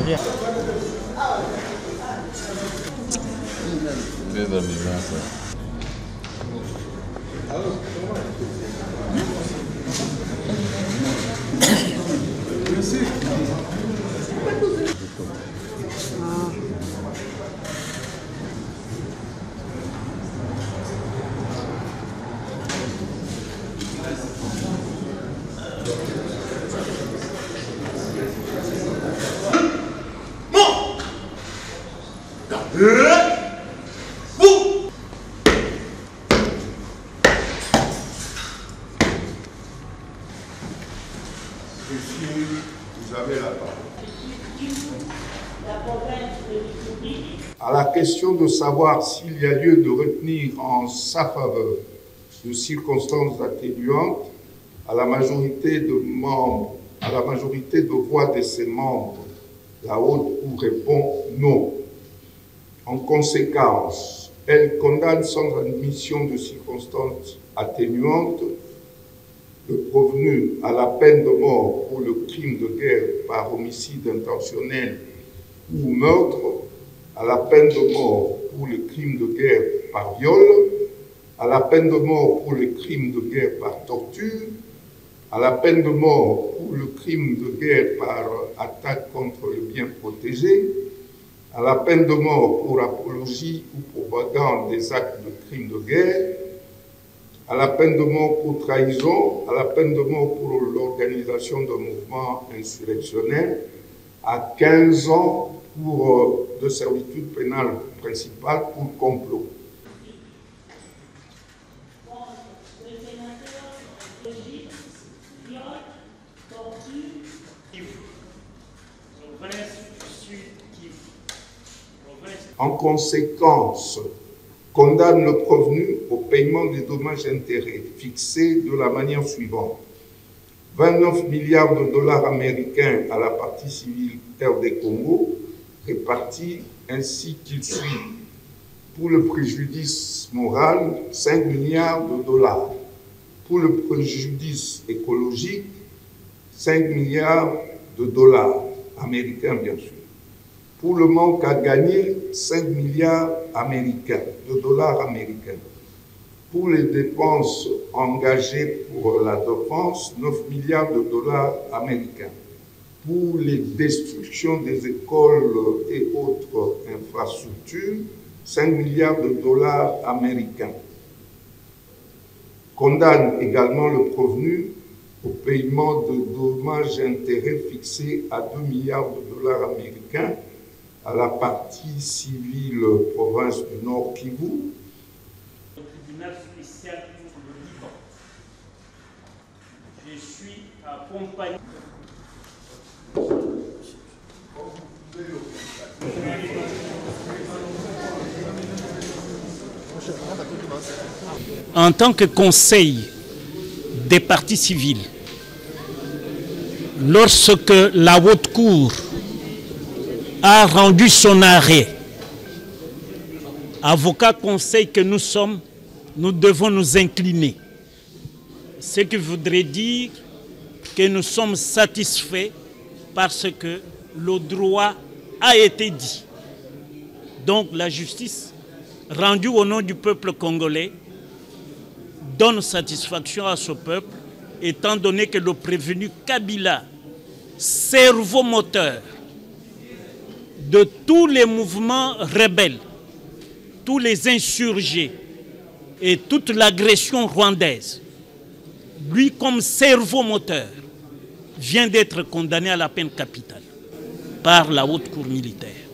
Bien. Vous avez la parole. À la question de savoir s'il y a lieu de retenir en sa faveur de circonstances atténuantes, à la majorité de voix de ses membres, la Haute Cour répond non. En conséquence, elle condamne sans admission de circonstances atténuantes le prévenu à la peine de mort pour le crime de guerre par homicide intentionnel ou meurtre, à la peine de mort pour le crime de guerre par viol, à la peine de mort pour le crime de guerre par torture, à la peine de mort pour le crime de guerre par attaque contre le bien protégé, à la peine de mort pour apologie ou propagande des actes de crimes de guerre, à la peine de mort pour trahison, à la peine de mort pour l'organisation d'un mouvement insurrectionnel, à 15 ans de servitude pénale principale pour complot. En conséquence, condamne le prévenu au paiement des dommages-intérêts fixés de la manière suivante. 29 milliards de dollars américains à la partie civile RD Congo, répartis ainsi qu'il suit. Pour le préjudice moral, 5 milliards de dollars. Pour le préjudice écologique, 5 milliards de dollars américains, bien sûr. Pour le manque à gagner, 5 milliards de dollars américains. Pour les dépenses engagées pour la défense, 9 milliards de dollars américains. Pour les destructions des écoles et autres infrastructures, 5 milliards de dollars américains. Condamne également le prévenu au paiement de dommages-intérêts fixés à 2 milliards de dollars américains à la partie civile province du Nord Kivu. Au tribunal spécial pour le Liban. Je suis accompagné. En tant que conseil des parties civiles, lorsque la Haute Cour a rendu son arrêt, avocat conseil que nous sommes, nous devons nous incliner. Ce qui voudrait dire que nous sommes satisfaits parce que le droit a été dit. Donc la justice, rendue au nom du peuple congolais, donne satisfaction à ce peuple, étant donné que le prévenu Kabila, cerveau moteur de tous les mouvements rebelles, tous les insurgés et toute l'agression rwandaise, lui comme cerveau moteur, vient d'être condamné à la peine capitale par la Haute Cour militaire.